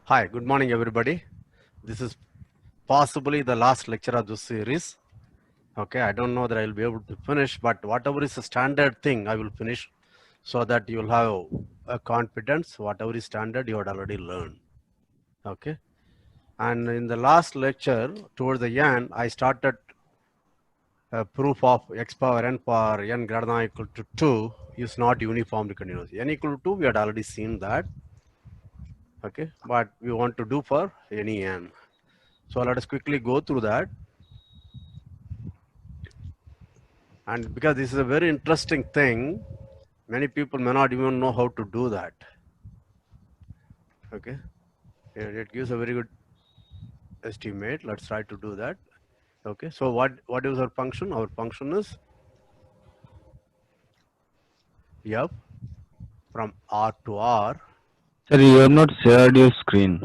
Hi, good morning, everybody. This is possibly the last lecture of this series. Okay, I don't know that I will be able to finish, but whatever is a standard thing, I will finish so that you will have a confidence. Whatever is standard, you had already learned. Okay, and in the last lecture, towards the end, I started a proof of x power n for n greater than or equal to 2 is not uniformly continuous. N equal to 2, we had already seen that. Okay, but we want to do for any n. So let us quickly go through that. And because this is a very interesting thing, many people may not even know how to do that. Okay, it gives a very good estimate. Let's try to do that. Okay, so what is our function? Our function is f from R to R. Sir, you have not shared your screen.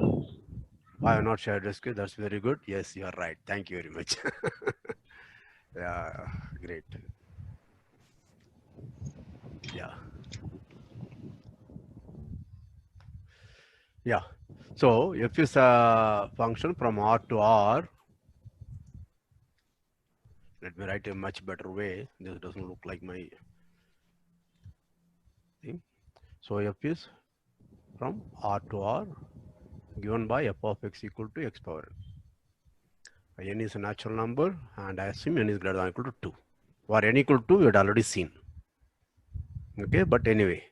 I have not shared the screen. That's very good. Yes, you are right. Thank you very much. Yeah, great. Yeah, yeah. So f is a function from R to R. Let me write a much better way. This doesn't look like my thing. So f is from R to R given by f of x equal to x power n. N is a natural number and I assume n is greater than or equal to 2. For n equal to 2, we had already seen. Okay, but anyway.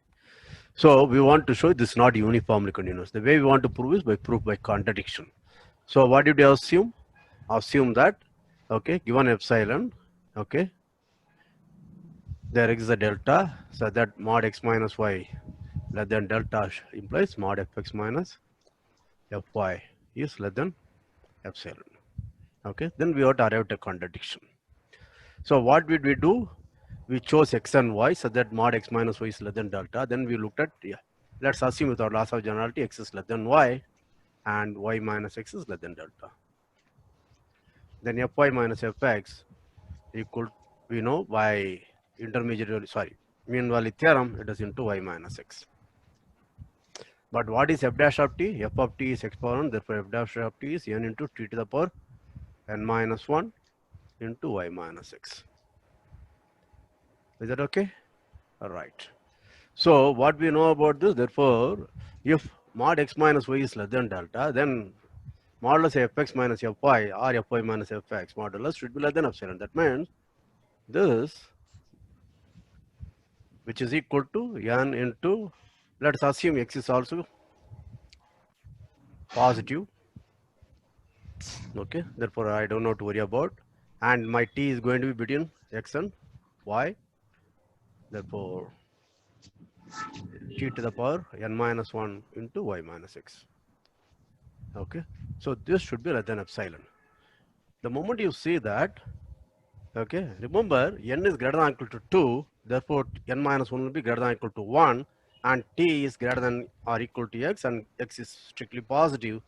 So we want to show this is not uniformly continuous. The way we want to prove is by proof by contradiction. So what did you assume? Assume that, okay, given epsilon, okay, there exists a delta, so that mod x minus y less than delta implies mod fx minus fy is less than epsilon. Okay, then we have to arrive at a contradiction. So what did we do? We chose x and y so that mod x minus y is less than delta. Then we looked at, yeah, let's assume without loss of generality x is less than y and y minus x is less than delta. Then fy minus fx equal, we know by intermediate, sorry, mean value theorem, it is into y minus x. But what is f dash of t? F of t is x power 1, therefore f dash of t is n into t to the power n minus 1 into y minus x. Is that okay? All right. So what we know about this, therefore, if mod x minus y is less than delta, then modulus fx minus fy or fy minus fx modulus should be less than epsilon. That means this, which is equal to n into, let's assume x is also positive. Okay, therefore I don't know to worry about. And my t is going to be between x and y. Therefore, t to the power n minus 1 into y minus x. Okay, so this should be less than epsilon. The moment you see that, okay, remember n is greater than or equal to 2, therefore n minus 1 will be greater than or equal to 1, and t is greater than or equal to x, and x is strictly positive.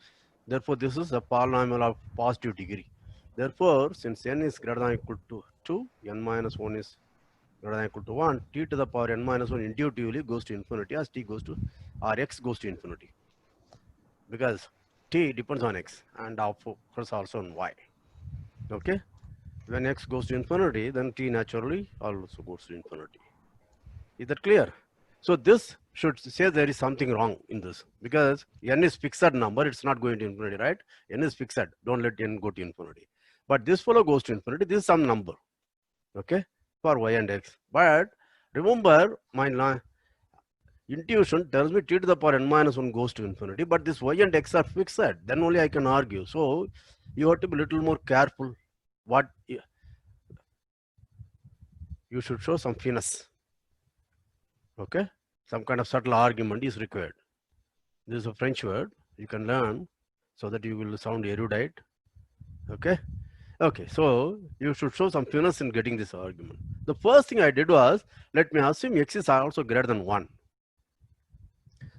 Therefore, this is a polynomial of positive degree. Therefore, since n is greater than or equal to 2, n minus 1 is greater than or equal to 1, t to the power n minus 1 intuitively goes to infinity as t goes to, or x goes to infinity. Because t depends on x and of course also on y. Okay, when x goes to infinity, then t naturally also goes to infinity. Is that clear? So this should say there is something wrong in this, because n is fixed number, it's not going to infinity, right? N is fixed, don't let n go to infinity. But this fellow goes to infinity, this is some number, okay, for y and x. But remember, my intuition tells me t to the power n minus 1 goes to infinity, but this y and x are fixed, then only I can argue. So you have to be a little more careful. What you should show some finesse, okay, some kind of subtle argument is required. This is a French word you can learn so that you will sound erudite. Okay, okay, so you should show some finesse in getting this argument. The first thing I did was, let me assume x is also greater than 1,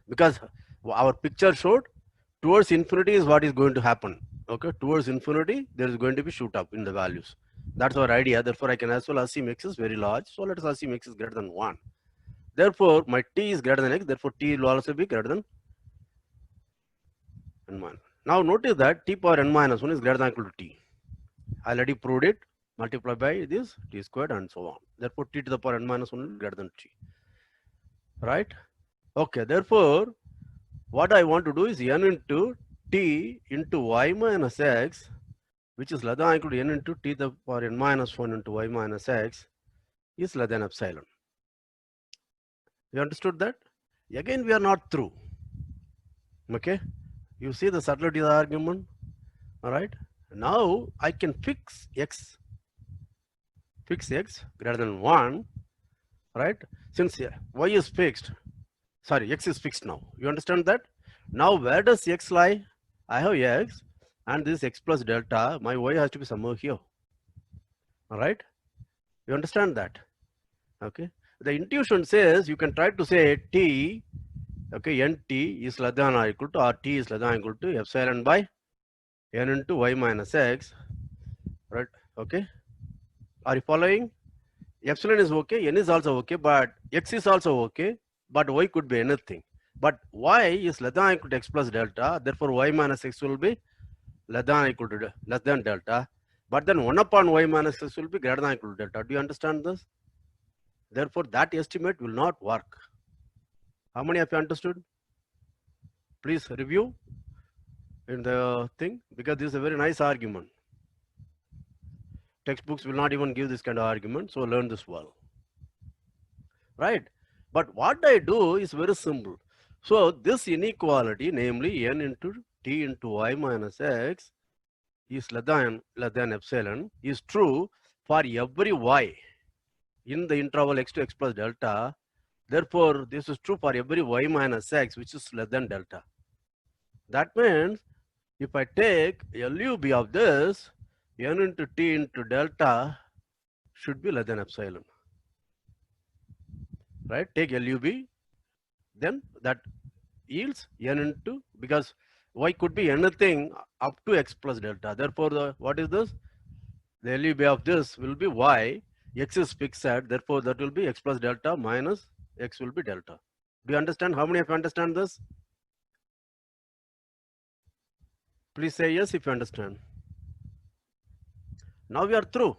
because our picture showed towards infinity is what is going to happen. Okay, towards infinity there is going to be shoot up in the values. That's our idea. Therefore I can as well assume x is very large, so let us assume x is greater than 1. Therefore my t is greater than x, therefore t will also be greater than n minus. Now notice that t power n minus 1 is greater than or equal to t. I already proved it. Multiply by this t squared and so on. Therefore, t to the power n minus 1 is greater than t. Right? Okay. Therefore, what I want to do is n into t into y minus x, which is less than or equal to n into t to the power n minus 1 into y minus x is less than epsilon. You understood that? Again, we are not through. Okay. You see the subtlety of the argument. All right. Now I can fix x greater than 1, right? Since y is fixed, sorry, x is fixed now. You understand that? Now where does x lie? I have x and this x plus delta, my y has to be somewhere here. All right? You understand that? Okay. The intuition says you can try to say t, okay, nt is less than or equal to, or t is less than or equal to epsilon by n into y minus x, right? Okay. Are you following? Epsilon is okay, n is also okay, but x is also okay, but y could be anything. But y is less than or equal to x plus delta, therefore y minus x will be less than or equal to less than delta. But then 1 upon y minus x will be greater than or equal to delta. Do you understand this? Therefore, that estimate will not work. How many of you understood? Please review in the thing, because this is a very nice argument. Textbooks will not even give this kind of argument, so learn this well. Right? But what I do is very simple. So this inequality, namely n into t into y minus x is less than epsilon, is true for every y in the interval x to x plus delta. Therefore, this is true for every y minus x, which is less than delta. That means if I take LUB of this, n into t into delta should be less than epsilon. Right? Take LUB, then that yields n into, because y could be anything up to x plus delta. Therefore, what is this? The LUB of this will be y. X is fixed, therefore that will be x plus delta minus x will be delta. Do you understand? How many of you understand this? Please say yes if you understand. Now we are through.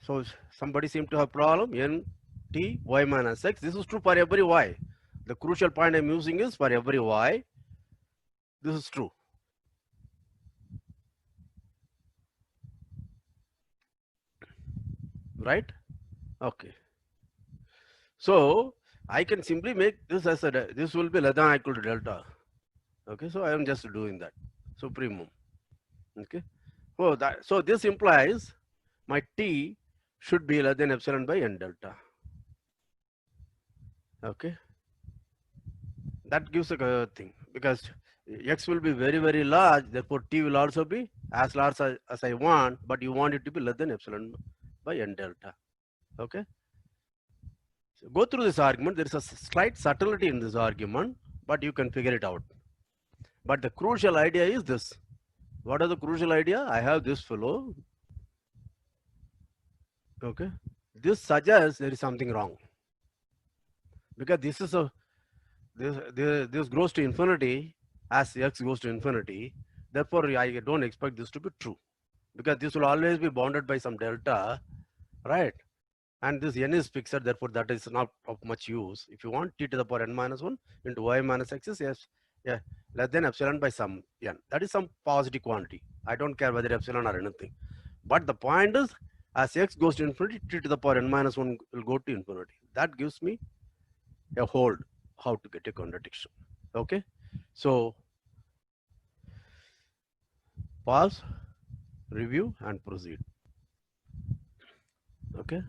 So somebody seem to have problem. N t y minus x. This is true for every y. The crucial point I'm using is for every y. This is true. Right? Okay. So I can simply make this as a, this will be less than or equal to delta. Okay, so I am just doing that. Supremum. Okay. So this implies my t should be less than epsilon by n delta. Okay. That gives a thing, because x will be very, very large, therefore t will also be as large as I want, but you want it to be less than epsilon by n delta. Okay. So go through this argument. There is a slight subtlety in this argument, but you can figure it out. But the crucial idea is this. What is the crucial idea? I have this fellow. Okay. This suggests there is something wrong, because this is a this goes to infinity as x goes to infinity. Therefore, I don't expect this to be true, because this will always be bounded by some delta, right? And this n is fixed, therefore that is not of much use. If you want t to the power n minus 1 into y minus x is less than epsilon by some n. That is some positive quantity. I don't care whether epsilon or anything. But the point is, as x goes to infinity, t to the power n minus 1 will go to infinity. That gives me a hold how to get a contradiction. Okay. So pause, review, and proceed. Okay.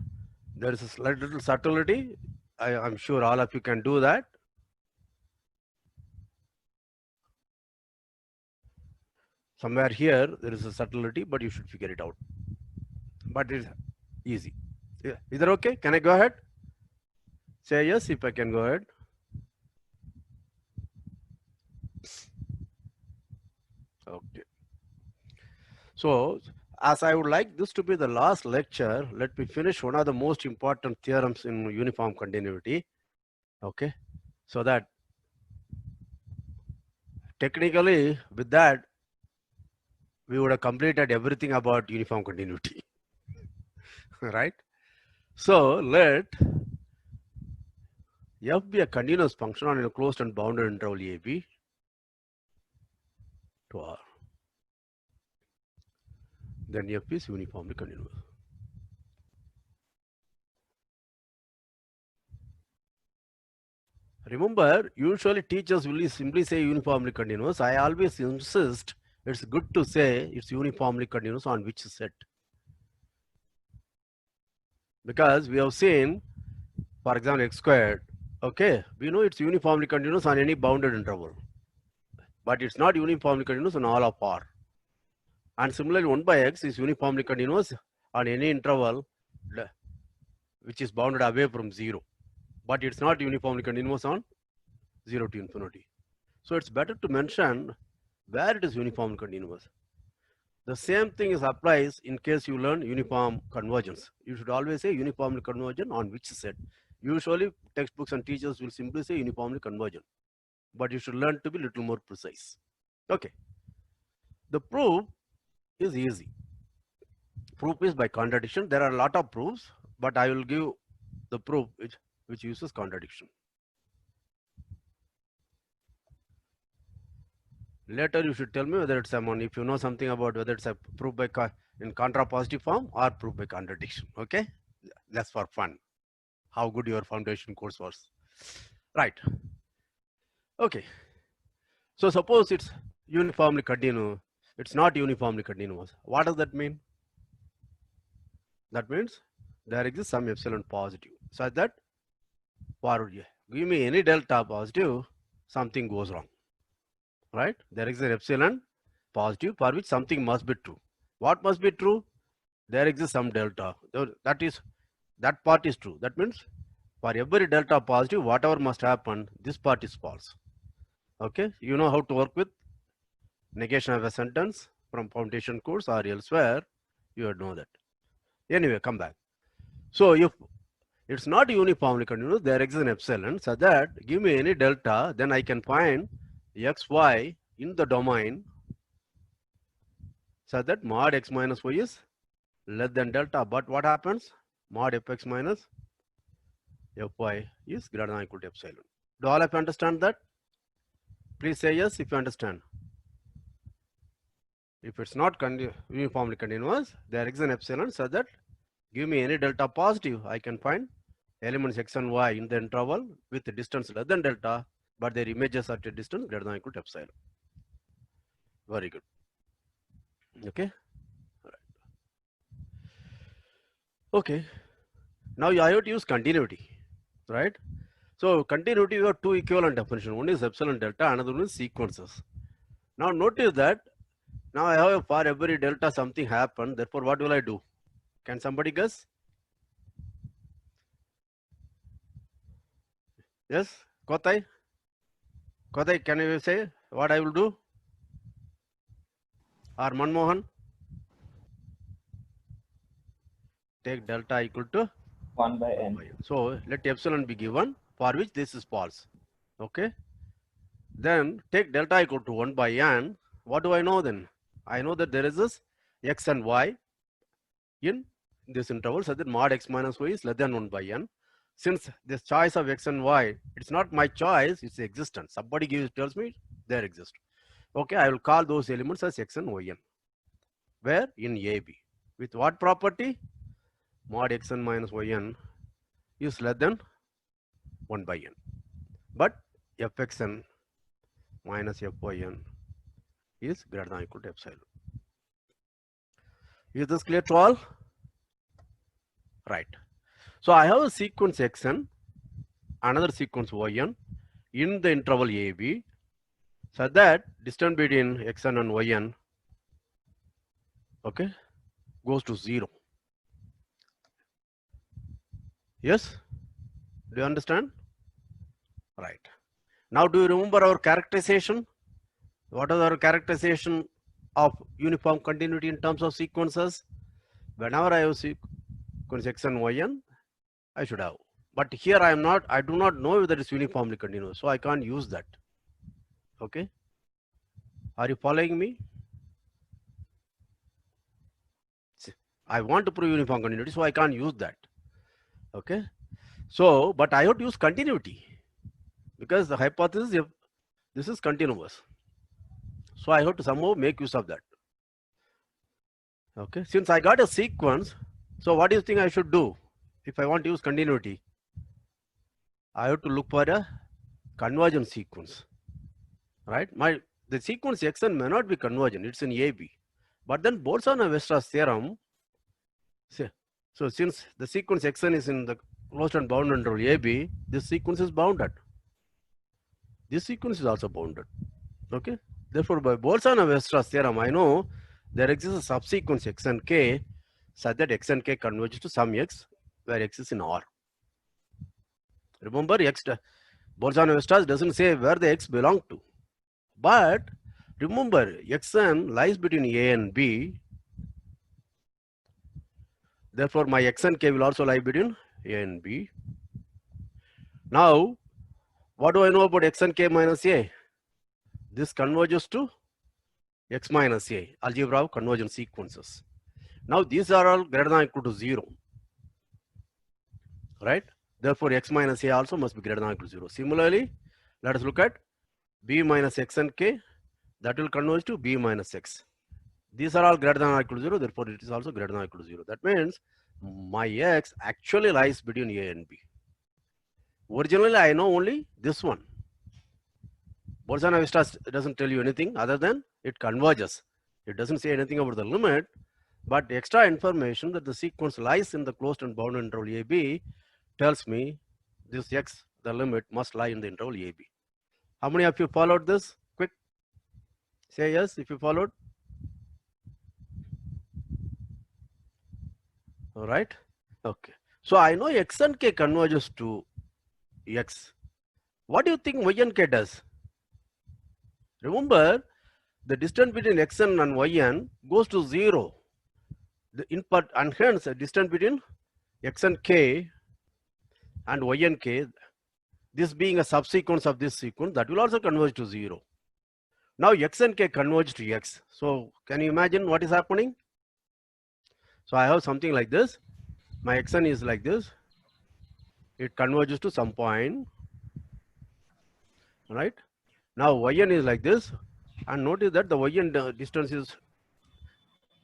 There is a slight little subtlety. I'm sure all of you can do that. Somewhere here, there is a subtlety, but you should figure it out. But it's easy. Is that okay? Can I go ahead? Say yes if I can go ahead. Okay. So, as I would like this to be the last lecture, let me finish one of the most important theorems in uniform continuity. Okay. So that technically with that, we would have completed everything about uniform continuity, right? So let f be a continuous function on a closed and bounded interval AB to R. Then f is uniformly continuous. Remember, usually teachers will simply say uniformly continuous. I always insist it's good to say it's uniformly continuous on which set. Because we have seen, for example, x squared, okay, we know it's uniformly continuous on any bounded interval, but it's not uniformly continuous on all of R. And similarly, 1 by x is uniformly continuous on any interval which is bounded away from 0, but it's not uniformly continuous on 0 to infinity. So it's better to mention where it is uniformly continuous. The same thing is applies in case you learn uniform convergence. You should always say uniformly convergent on which set. Usually textbooks and teachers will simply say uniformly convergent, but you should learn to be a little more precise. Okay. The proof is easy. Proof is by contradiction. There are a lot of proofs, but I will give the proof which uses contradiction. Later you should tell me whether it's someone, if you know something about whether it's a proof by in contrapositive form or proof by contradiction. Okay, that's for fun. How good your foundation course was. Right. Okay. So suppose it's uniformly continuous. It's not uniformly continuous. What does that mean? That means there exists some epsilon positive, such that for give me any delta positive, something goes wrong. Right? There is an epsilon positive for which something must be true. What must be true? There exists some delta. That part is true. That means for every delta positive, whatever must happen, this part is false. Okay, you know how to work with negation of a sentence from foundation course or elsewhere. You would know that. Anyway, come back. So if it's not uniformly continuous, there exists an epsilon, so that give me any delta, then I can find x, y in the domain, so that mod x minus y is less than delta. But what happens? Mod fx minus fy is greater than or equal to epsilon. Do all of you understand that? Please say yes if you understand. If it's not uniformly continuous, there is an epsilon, so that give me any delta positive, I can find elements x and y in the interval with a distance less than delta, but their images are at a distance greater than or equal to epsilon. Very good. Okay. All right. Okay. Now I have to use continuity, right? So continuity, you have two equivalent definitions. One is epsilon delta, another one is sequences. Now notice that now I have for every delta something happened. Therefore, what will I do? Can somebody guess? Yes, Kotai? Kotai, can you say what I will do? Or Manmohan? Take delta equal to 1 by n. So let epsilon be given for which this is false. Okay. Then take delta equal to 1 by n. What do I know then? I know that there is this x and y in this interval, so that mod x minus y is less than 1 by n. Since this choice of x and y, it's not my choice, it's existence. Somebody tells me they exist. Okay, I will call those elements as x and yn. Where? In AB. With what property? Mod xn minus yn is less than 1 by n. But fxn minus fyn is greater than or equal to epsilon. Is this clear to all? Right. So I have a sequence xn, another sequence yn in the interval AB, so that distance between xn and yn, okay, goes to 0. Yes? Do you understand? Right. Now do you remember our characterization? What is our characterization of uniform continuity in terms of sequences? Whenever I have sequence x and yn, I should have. But here I do not know whether it's uniformly continuous, so I can't use that. Okay. Are you following me? I want to prove uniform continuity, so I can't use that. Okay. So, but I have to use continuity because the hypothesis, if this is continuous. So I have to somehow make use of that. Okay. Since I got a sequence, so what do you think I should do if I want to use continuity? I have to look for a convergent sequence, right? The sequence xn may not be convergent, it's in AB. But then Bolzano-Weierstrass theorem, so since the sequence xn is in the closed and bounded interval AB, this sequence is bounded. This sequence is also bounded. Okay. Therefore, by Bolzano-Weierstrass theorem, I know there exists a subsequence x and k such that x and k converges to some x where x is in R. Remember, Bolzano-Weierstrass doesn't say where the x belong to. But remember, xn lies between A and B. Therefore, my x and k will also lie between A and B. Now, what do I know about x and k minus A? This converges to x minus A, algebra of convergent sequences. Now, these are all greater than or equal to 0. Right? Therefore, x minus A also must be greater than or equal to 0. Similarly, let us look at B minus x and k. That will converge to B minus x. These are all greater than or equal to 0. Therefore, it is also greater than or equal to 0. That means my x actually lies between A and B. Originally, I know only this one. Bolzano-Weierstrass doesn't tell you anything other than it converges. It doesn't say anything about the limit, but extra information that the sequence lies in the closed and bounded interval AB tells me this x, the limit, must lie in the interval AB. How many of you followed this? Quick. Say yes if you followed. All right. Okay. So I know x and k converges to x. What do you think y and k does? Remember, the distance between xn and yn goes to 0. And hence, the distance between x and k and y and k, this being a subsequence of this sequence, that will also converge to 0. Now, x and k converge to x. So, can you imagine what is happening? So, I have something like this. My xn is like this. It converges to some point. Right? Now, yn is like this. And notice that the yn distance is,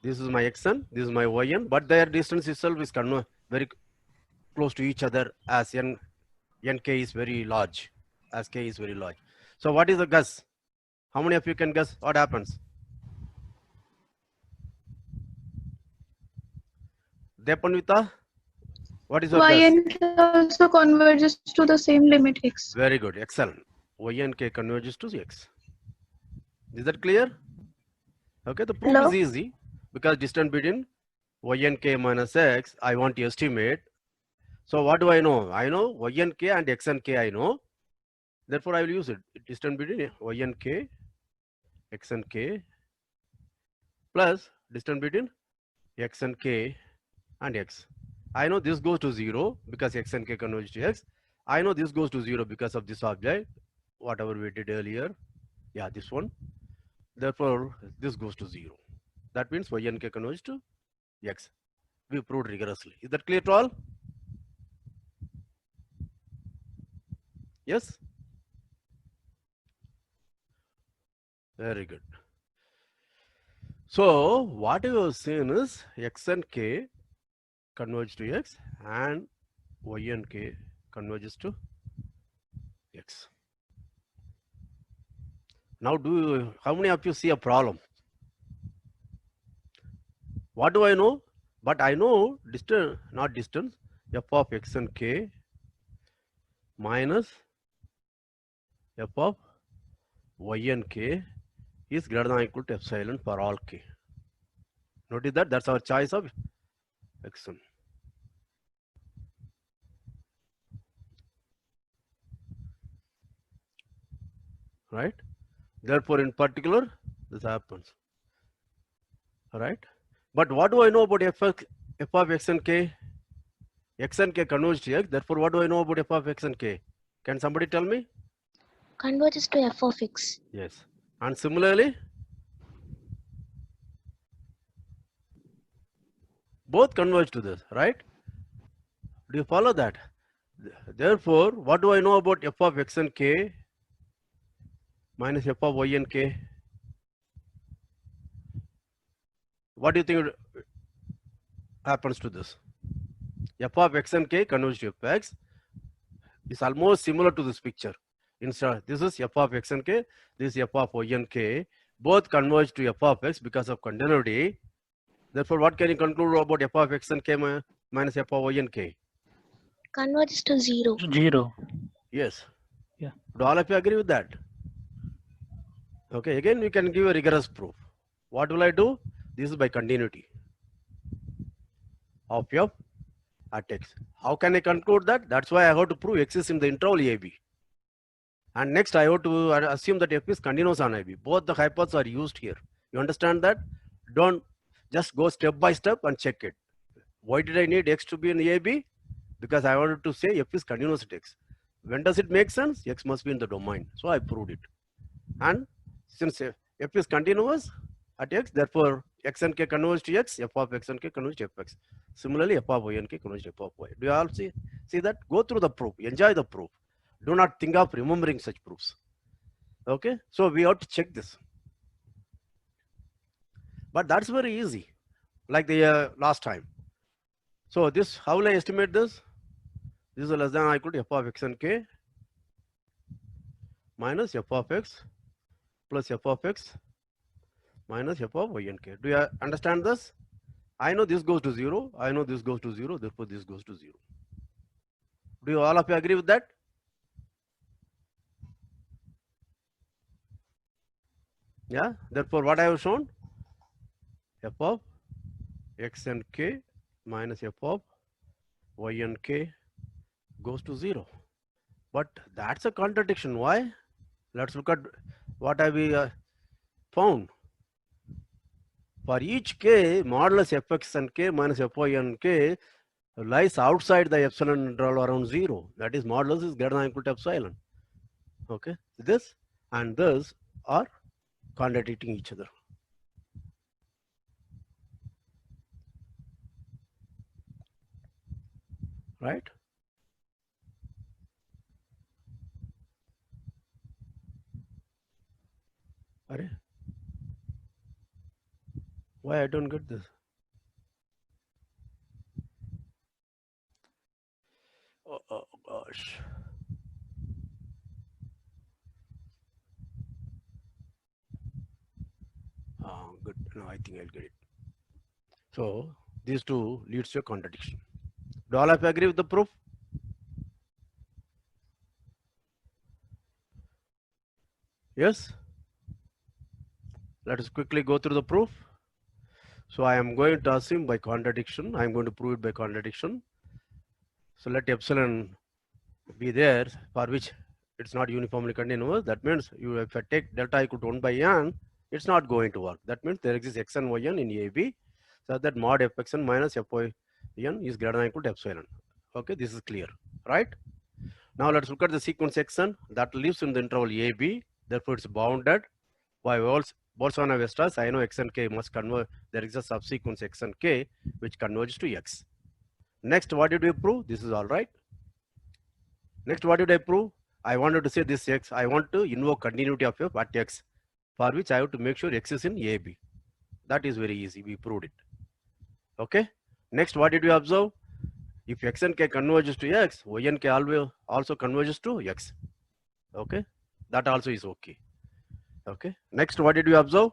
this is my xn, this is my yn, but their distance itself is very close to each other as nk is very large, as k is very large. So what is the guess? How many of you can guess what happens? Depanvita, what is your guess? Yn also converges to the same limit x. Very good, excellent. Yn k converges to x. Is that clear? Okay, the proof Hello? is easy because distance between yn k minus x, I want to estimate. So what do I know? I know yn k and xn k I know. Therefore, I will use it. Distance between yn k, xn k plus distance between xn k and x. I know this goes to 0 because xn k converges to x. I know this goes to 0 because of this object, whatever we did earlier. Yeah, this one. Therefore, this goes to 0. That means yn k converges to x. We proved rigorously. Is that clear to all? Yes? Very good. So, what you have seen is x and k converge to x and y and k converges to x. Now, how many of you see a problem? What do I know? But I know distance, not distance, f of x and k minus f of y and k is greater than or equal to epsilon for all k. Notice that that's our choice of xn. Right? Therefore, in particular, this happens. Right? But what do I know about f of x and k? X and k converge to x. Therefore, what do I know about f of x and k? Can somebody tell me? Converges to f of x. Yes. And similarly, Both converge to this, right? Do you follow that? Therefore, what do I know about f of x and k minus f of y and k? What do you think happens to this? F of x and k converge to fx is almost similar to this picture. Instead, this is f of x and k, this is f of y and k. Both converge to f of x because of continuity. Therefore, what can you conclude about f of x and k minus f of y and k? Converges to 0. 0. Yes. Yeah. Do all of you agree with that? Okay, again, we can give a rigorous proof. What will I do? This is by continuity of f at x. How can I conclude that? That's why I have to prove x is in the interval AB. And next, I have to assume that f is continuous on AB. Both the hypotheses are used here. You understand that? Don't just go step by step and check it. Why did I need x to be in AB? Because I wanted to say f is continuous at x. When does it make sense? X must be in the domain. So I proved it. And since f is continuous at x, therefore x and k converge to x, f of x and k converge to fx. Similarly, f of y and k converge to f of y. Do you all see that? Go through the proof. Enjoy the proof. Do not think of remembering such proofs. Okay, so we have to check this. But that's very easy, like the last time. So this, how will I estimate this? This is less than or equal to f of x and k minus f of x plus f of x minus f of y and k. Do you understand this? I know this goes to 0. I know this goes to 0. Therefore, this goes to 0. Do you all of you agree with that? Yeah. Therefore, what I have shown? F of x and k minus f of y and k goes to 0. But that's a contradiction. Why? Let's look at what have we found. For each k, modulus fx and k minus fy and k lies outside the epsilon interval around 0. That is, modulus is greater than or equal to epsilon. Okay, this and this are contradicting each other. Right? Are why I don't get this? Oh gosh. Good. No, I think I'll get it. So these two leads to a contradiction. Do all of you agree with the proof? Yes. Let us quickly go through the proof. So I am going to assume by contradiction. I am going to prove it by contradiction. So let epsilon be there for which it's not uniformly continuous. That means if I take delta equal to 1 by n, it's not going to work. That means there exists x and y n in AB, so that mod fxn minus fy n is greater than or equal to epsilon. Okay, this is clear, right? Now let's look at the sequence xn that lives in the interval AB. Therefore, it's bounded by Boltzmann-Weierstrass. I know x and k must converge. There is a subsequence x and k which converges to x. Next, what did we prove? This is all right. Next, what did I prove? I wanted to say this x. I want to invoke continuity of f at x, for which I have to make sure x is in AB. That is very easy. We proved it. Okay. Next, what did we observe? If x and k converges to x, y and k also converges to x. Okay. That also is okay. Okay. Next, what did we observe?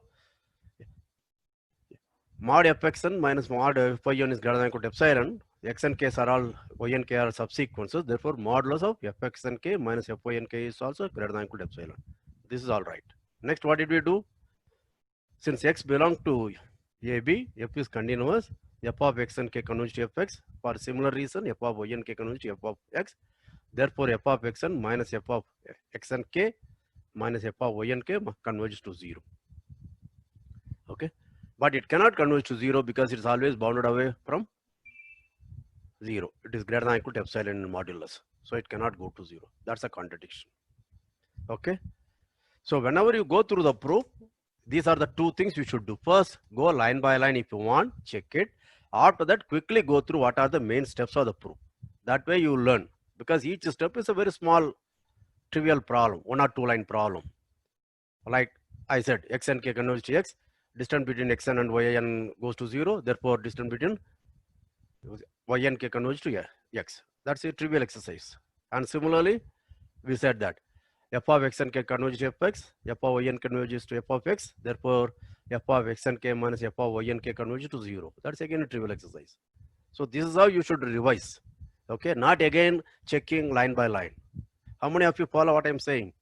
Mod fxn minus mod fy n is greater than or equal to epsilon. X and k are all, y and k are subsequences. Therefore, modulus of fx and k minus fy and k is also greater than or equal to epsilon. This is all right. Next, what did we do? Since x belongs to AB, f is continuous. F of x and k converge to fx. For similar reason, f of y and k converge to f of x. Therefore, f of xn minus f of x and k minus f of y and k converges to 0. Okay, but it cannot converge to 0 because it is always bounded away from 0. It is greater than or equal to epsilon in modulus. So it cannot go to 0. That's a contradiction. Okay. So whenever you go through the proof, these are the two things you should do. First, go line by line if you want, check it. After that, quickly go through what are the main steps of the proof. That way you learn, because each step is a very small trivial problem, 1 or 2 line problem. Like I said, x and k converge to x, distance between xn and yn goes to 0, therefore distance between y and k converge to x. That's a trivial exercise. And similarly, we said that f of x and k converges to fx, f of y and converges to f of x, therefore f of x and k minus f of y and k converges to 0. That's again a trivial exercise. So this is how you should revise. Okay, not again checking line by line. How many of you follow what I'm saying?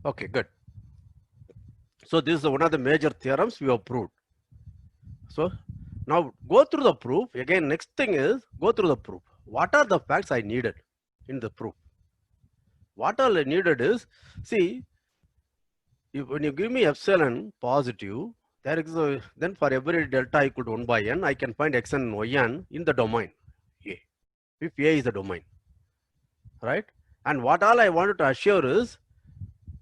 Okay, good. So this is one of the major theorems we have proved. So now go through the proof. Again, next thing is go through the proof. What are the facts I needed in the proof? What all I needed is, see, when you give me epsilon positive, there is a, then for every delta equal to 1 by n, I can find xn and yn in the domain A, if A is the domain, right? And what all I wanted to assure is,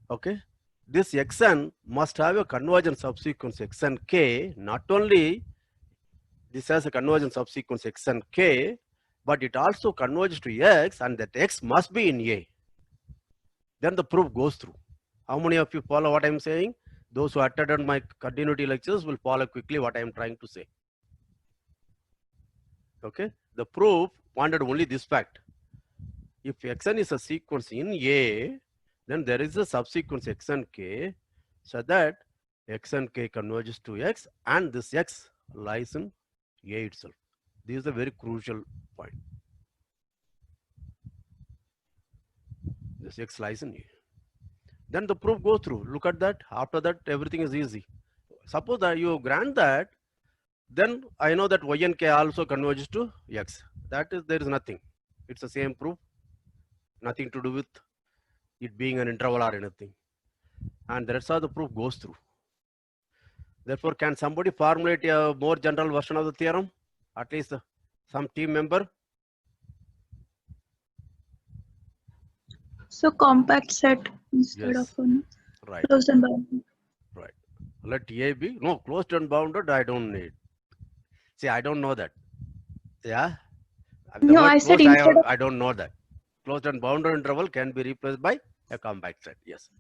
okay, this xn must have a convergence subsequence xn k. Not only this has a convergence subsequence xn k, but it also converges to x, and that x must be in A. Then the proof goes through. How many of you follow what I'm saying? Those who attended my continuity lectures will follow quickly what I'm trying to say. Okay, the proof wanted only this fact. If xn is a sequence in A, then there is a subsequence xn k, so that xn k converges to x, and this x lies in A itself. This is a very crucial point. This x lies in A. Then the proof goes through. Look at that. After that, everything is easy. Suppose that you grant that, then I know that y and k also converges to x. That is, there is nothing. It's the same proof. Nothing to do with it being an interval or anything. And the rest of the proof goes through. Therefore, can somebody formulate a more general version of the theorem? At least some team member? So compact set instead Yes. of Right. closed and bounded. Right. Let A be, no, closed and bounded, I don't need. See, I don't know that. Yeah. The No, word I said closed, instead of I don't know that. Closed and bounded interval can be replaced by a compact set. Yes.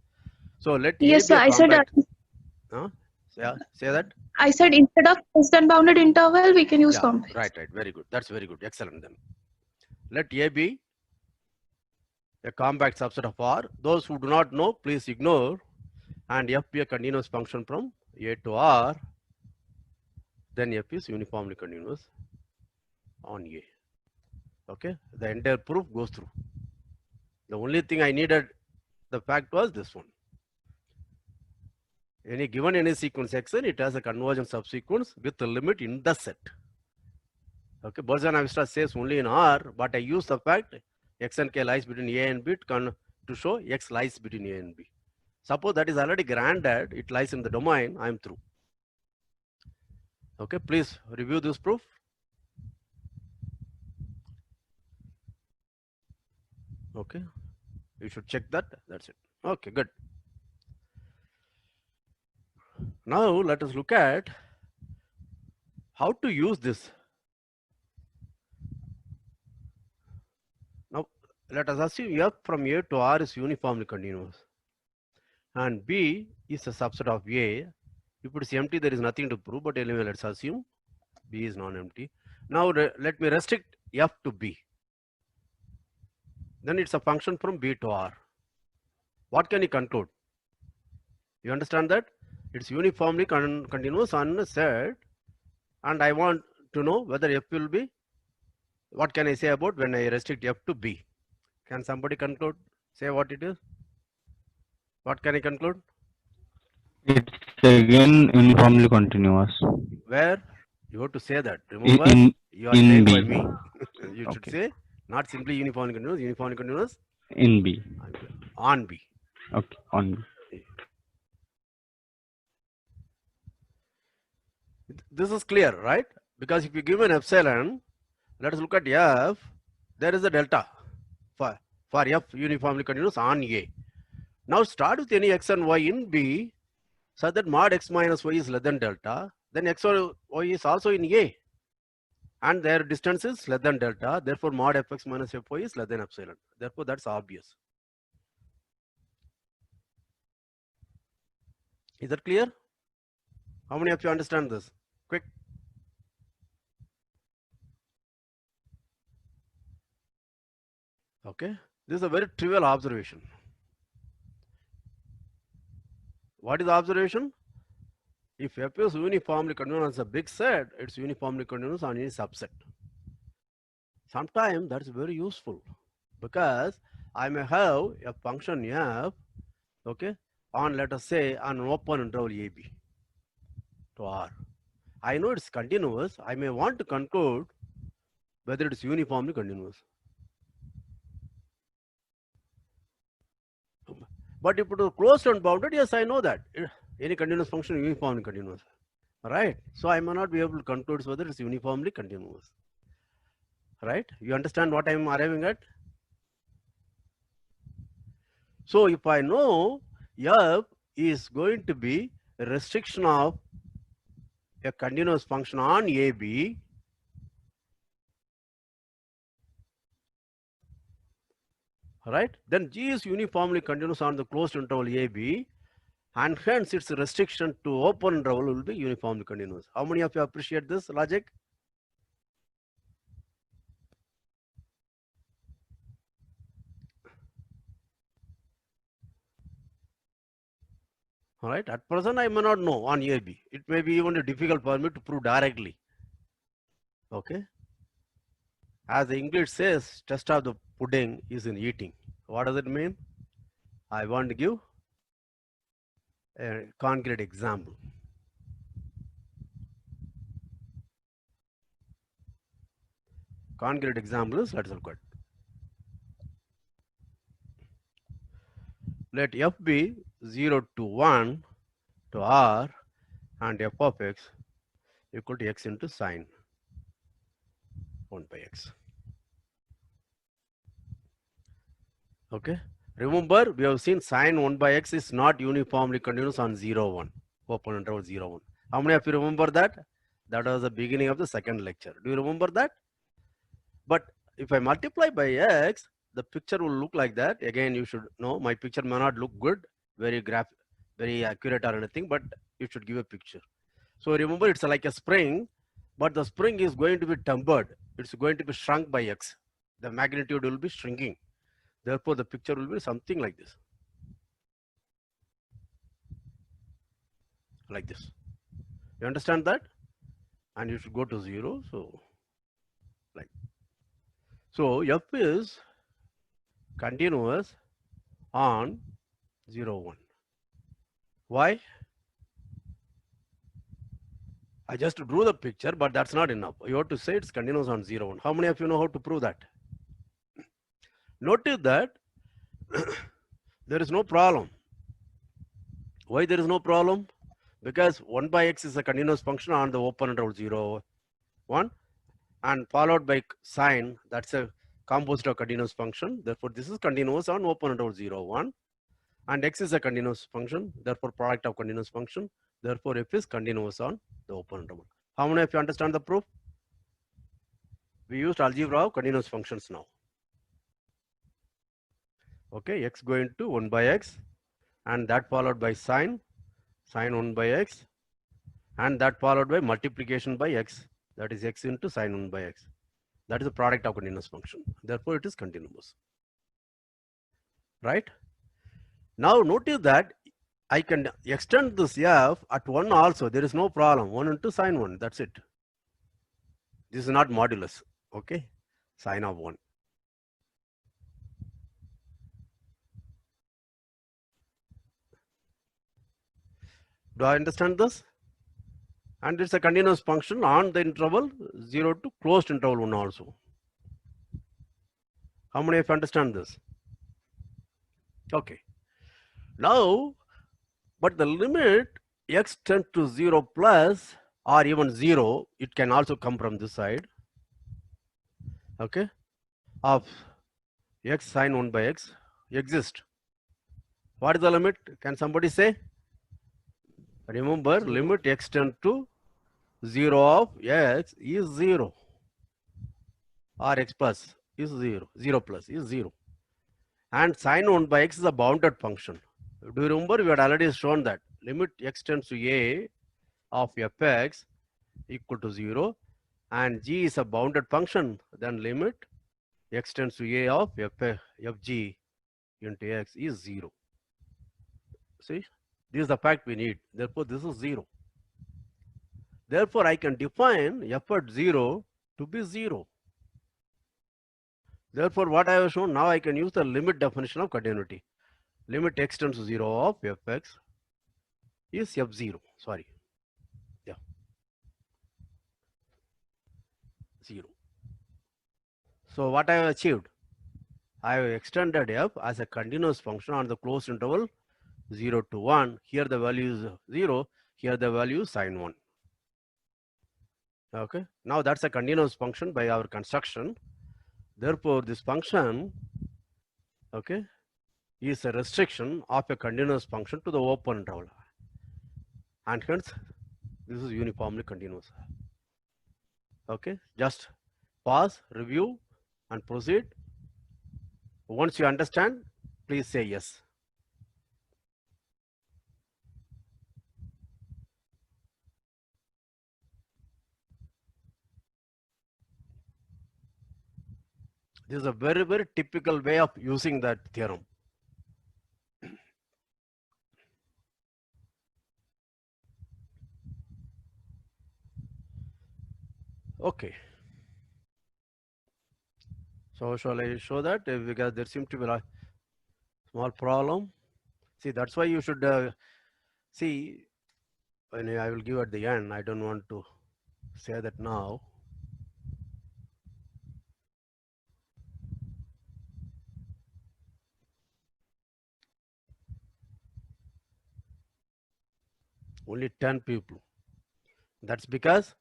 So let yes, A sir. be a I said compact. Yeah, say that. I said instead of closed and bounded interval, we can use Yeah, compact. right. Very good. That's very good. Excellent then. Let A be a compact subset of R. Those who do not know, please ignore. And F be a continuous function from A to R. Then F is uniformly continuous on A. Okay. The entire proof goes through. The only thing I needed, the fact was this one. Given any sequence xn, it has a convergence subsequence with a limit in the set. Okay, Bolzano-Weierstrass says only in R, but I use the fact x and k lies between A and B to show x lies between A and B. Suppose that is already granted, it lies in the domain, I am through. Okay, please review this proof. Okay, you should check that. That's it. Okay, good. Now let us look at how to use this. Now let us assume F from A to R is uniformly continuous and B is a subset of A. If it is empty, there is nothing to prove, but anyway, let's assume B is non-empty. Now let me restrict F to B. Then it's a function from B to R. What can you conclude? You understand that? It's uniformly continuous on a set, and I want to know whether F will be, what can I say about when I restrict F to B? Can somebody conclude? Say what it is? What can I conclude? It's again uniformly continuous. Where? You have to say that. Remember, you are in saying B. by me. You should Okay. say not simply uniformly continuous In B. on B. Okay, on B. This is clear, right? Because if you give an epsilon, let us look at F, there is a delta. for f uniformly continuous on A. Now start with any x and y in B such that mod x minus y is less than delta. Then x or y is also in A and their distance is less than delta. Therefore, mod fx minus fy is less than epsilon. Therefore, that's obvious. Is that clear? How many of you understand this? Quick. Okay. This is a very trivial observation. What is the observation? If f is uniformly continuous on a big set, it's uniformly continuous on any subset. Sometimes that's very useful because I may have a function f, okay, on let us say an open interval AB to R. I know it's continuous. I may want to conclude whether it's uniformly continuous. But if it is closed and bounded, yes, I know that any continuous function is uniformly continuous, right? So I may not be able to conclude whether it's uniformly continuous, right? You understand what I am arriving at? So if I know f is going to be a restriction of a continuous function on AB, right? Then G is uniformly continuous on the closed interval AB, and hence its restriction to open interval will be uniformly continuous. How many of you appreciate this logic? All right, at present I may not know on AB. It may be even difficult for me to prove directly. Okay. As the English says, test of the pudding is in eating. What does it mean? I want to give a concrete example. Concrete example is, let's look at. Let f be 0 to 1 to R and f of x equal to x into sine 1 by x. Okay. Remember, we have seen sine 1 by x is not uniformly continuous on 0, 1, open interval 0, 1. How many of you remember that? That was the beginning of the second lecture. Do you remember that? But if I multiply by x, the picture will look like that. Again, you should know my picture may not look good, very accurate or anything, but you should give a picture. So remember, it's like a spring, but the spring is going to be tempered. It's going to be shrunk by x. The magnitude will be shrinking. Therefore, the picture will be something like this. Like this. You understand that? And you should go to 0. So, like. So, f is continuous on 0, 1. Why? I just drew the picture, but that's not enough. You have to say it's continuous on 0, 1. How many of you know how to prove that? Notice that there is no problem. Why there is no problem? Because 1 by x is a continuous function on the open interval 0, 1, and followed by sine, that's a composite of continuous function. Therefore, this is continuous on open interval 0, 1, and x is a continuous function. Therefore, product of continuous function. Therefore, f is continuous on the open interval. How many of you understand the proof? We used algebra of continuous functions now. Okay, x going to 1 by x, and that followed by sine 1 by x, and that followed by multiplication by x, that is x into sine 1 by x. That is the product of continuous function. Therefore, it is continuous. Right? Now, notice that I can extend this f at 1 also. There is no problem. 1 into sine 1. That's it. This is not modulus. Okay? Sine of 1. Do I understand this? And it's a continuous function on the interval 0 to closed interval 1 also. How many of you understand this? Okay. Now, but the limit x tends to 0 plus or even 0, it can also come from this side. Okay. Of x sine 1 by x exist. What is the limit? Can somebody say? Remember, limit x tend to 0 of x is 0 or x plus is 0, 0 plus is 0. And sine 1 by x is a bounded function. Do you remember? We had already shown that limit x tends to a of fx equal to 0 and g is a bounded function, then limit x tends to a of fg into x is 0. See, this is the fact we need. Therefore, this is 0. Therefore, I can define f at 0 to be 0. Therefore, what I have shown, now I can use the limit definition of continuity. Limit x tends to 0 of fx is f0. Sorry. Yeah. 0. So, what I have achieved? I have extended f as a continuous function on the closed interval 0 to 1. Here the value is 0. Here the value is sine 1. Okay. Now that's a continuous function by our construction. Therefore, this function, okay, is a restriction of a continuous function to the open interval. And hence, this is uniformly continuous. Okay. Just pause, review, and proceed. Once you understand, please say yes. This is a very, very typical way of using that theorem. Okay. So shall I show that? Because there seems to be a small problem. See, that's why you should see, when I will give at the end, I don't want to say that now. Only 10 people. That's because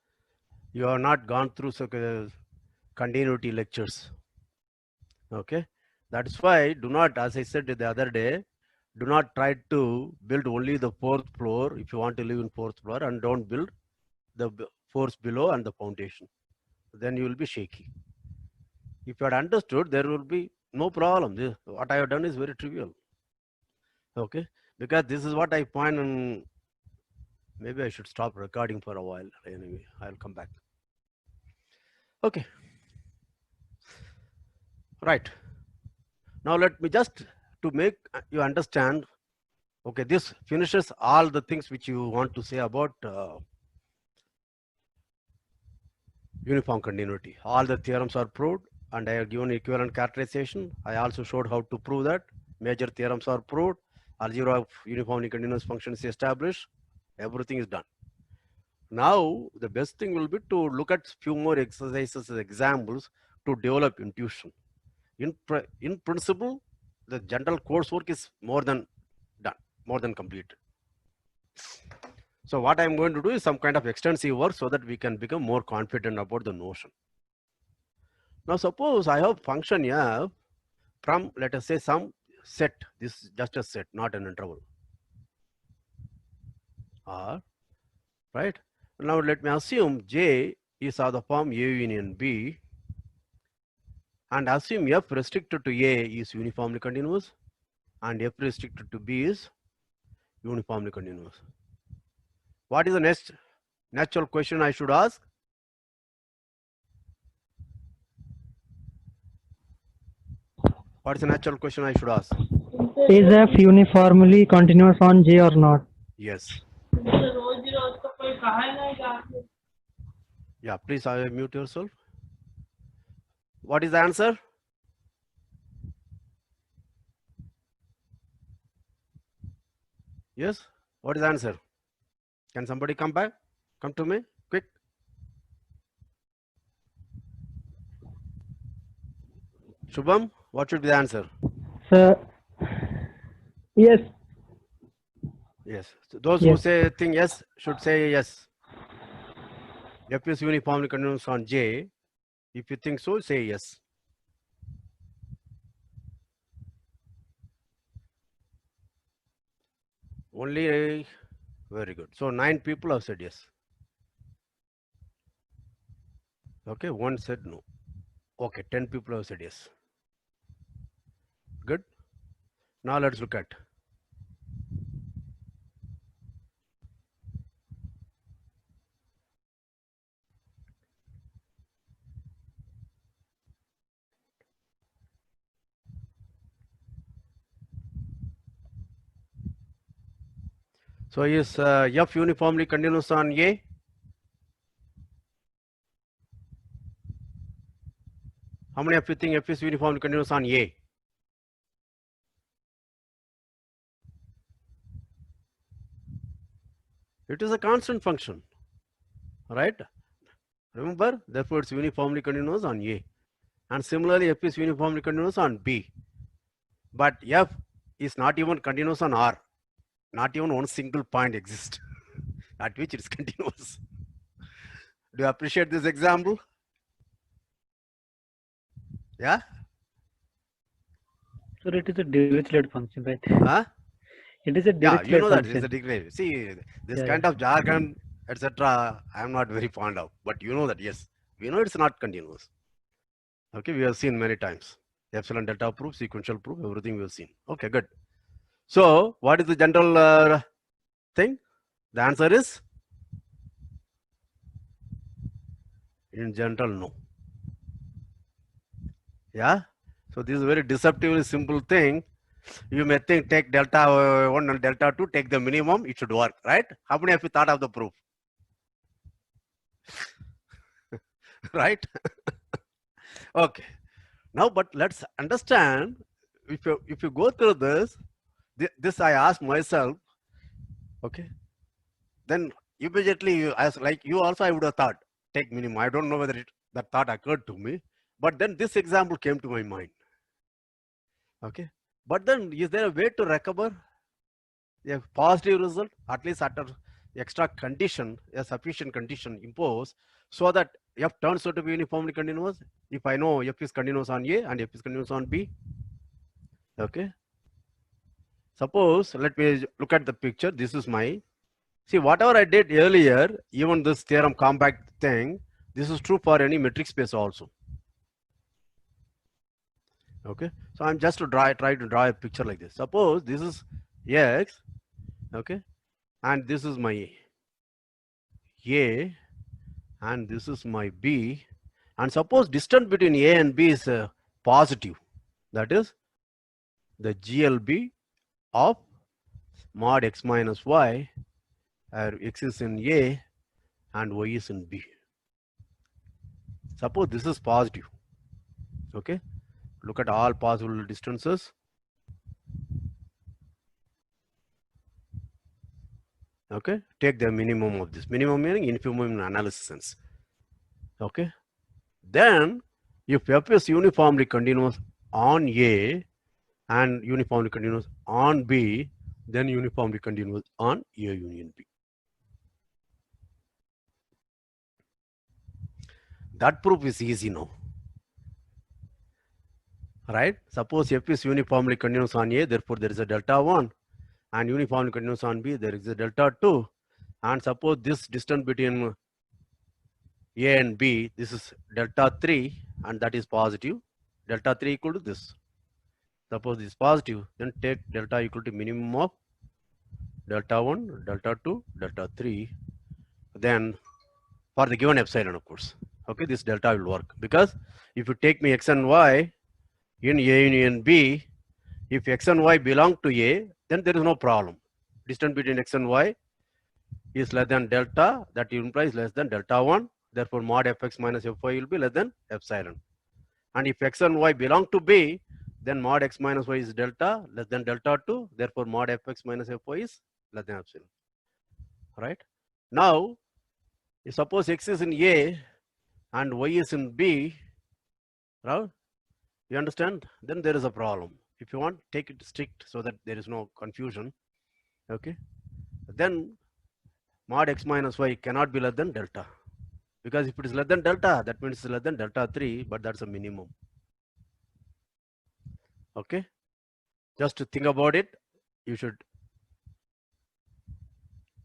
you have not gone through continuity lectures. Okay. That's why do not, as I said the other day, do not try to build only the 4th floor if you want to live in 4th floor, and don't build the floors below and the foundation. Then you will be shaky. If you had understood, there will be no problem. What I have done is very trivial. Okay. Because this is what I find, and maybe I should stop recording for a while. Anyway, I'll come back. Okay. Right. Now let me just to make you understand. Okay, this finishes all the things which you want to say about uniform continuity. All the theorems are proved, and I have given equivalent characterization. I also showed how to prove that. Major theorems are proved. Algebra of uniformly continuous functions is established. Everything is done. Now, the best thing will be to look at few more exercises as examples to develop intuition. In principle, the general coursework is more than done, more than completed. So what I'm going to do is some kind of extensive work so that we can become more confident about the notion. Now, suppose I have function f from, let us say, some set. This is just a set, not an interval. R, right? Now let me assume J is of the form A union B, and assume F restricted to A is uniformly continuous and F restricted to B is uniformly continuous. What is the next natural question I should ask? What is the natural question I should ask? Is F uniformly continuous on J or not? Yes. Yeah, please mute yourself. What is the answer? Yes. What is the answer? Can somebody come back? Come to me, quick. Shubham, what should be the answer? Sir, yes. Yes. So those Yes. who say think yes should say yes. F is uniformly continuous on J. If you think so, say yes. Only, very good. So 9 people have said yes. Okay, 1 said no. Okay, 10 people have said yes. Good. Now let's look at. So is F uniformly continuous on A? How many of you think F is uniformly continuous on A? It is a constant function, right? Remember, therefore it's uniformly continuous on A. And similarly, F is uniformly continuous on B. But F is not even continuous on R. Not even one single point exists at which it is continuous. Do you appreciate this example? Yeah? So it is a Dirichlet function, right? Huh? It is a Yeah, you Dirichlet know that function. it's a degree. See, this Yeah, kind of jargon, etc., I am not very fond of. But you know that, yes, we know it's not continuous. Okay, we have seen many times. Epsilon delta proof, sequential proof, everything we have seen. Okay, good. So, what is the general thing? The answer is in general, no. Yeah. So, this is a very deceptively simple thing. You may think take delta 1 and delta 2, take the minimum, it should work, right? How many of you thought of the proof? Right? Okay. Now, but let's understand, if you go through this I ask myself, okay, then immediately you also I would have thought, take minimum. I don't know whether that thought occurred to me, but then this example came to my mind. Okay. But then is there a way to recover a positive result, at least after extra condition, a sufficient condition imposed, so that F turns out to be uniformly continuous? If I know F is continuous on A and F is continuous on B. Okay. Suppose, let me look at the picture. This is my, see, whatever I did earlier, even this theorem compact thing, this is true for any metric space also. Okay. So I'm just to try to draw a picture like this. Suppose this is X, okay, and this is my A, and this is my B, and suppose distance between A and B is positive, that is the GLB of mod X minus Y, where X is in A and Y is in B. Suppose this is positive. Okay, look at all possible distances. Okay, take the minimum of this. Minimum meaning infimum analysis sense. Okay, then if F is uniformly continuous on A and uniformly continuous on B, then uniformly continuous on A union B. That proof is easy now, right? Suppose F is uniformly continuous on A, therefore there is a delta 1, and uniformly continuous on B, there is a delta 2. And suppose this distance between A and B, this is delta 3, and that is positive. Delta 3 equal to this. Suppose this is positive, then take delta equal to minimum of delta 1, delta 2, delta 3. Then for the given epsilon, of course. Okay, this delta will work, because if you take me X and Y in A union B, if X and Y belong to A, then there is no problem. Distance between X and Y is less than delta, that implies less than delta 1. Therefore, mod Fx minus Fy will be less than epsilon. And if X and Y belong to B, then mod X minus Y is delta, less than delta 2. Therefore, mod Fx minus Fy is less than epsilon. Right? Now, suppose X is in A and Y is in B, right? You understand? Then there is a problem. If you want, take it strict so that there is no confusion. Okay. Then mod X minus Y cannot be less than delta. Because if it is less than delta, that means it's less than delta 3, but that's a minimum. Okay. Just to think about it, you should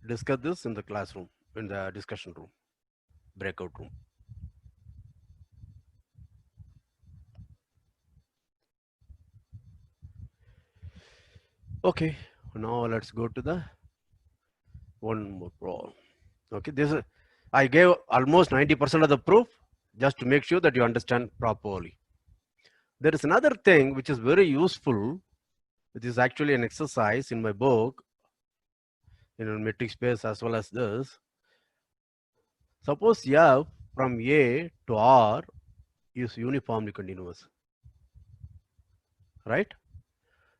discuss this in the classroom, in the discussion room, breakout room. Okay, now let's go to the one more problem. Okay, this is, I gave almost 90% of the proof just to make sure that you understand properly. There is another thing which is very useful, which is actually an exercise in my book, in metric space as well as this. Suppose F from A to R is uniformly continuous, right?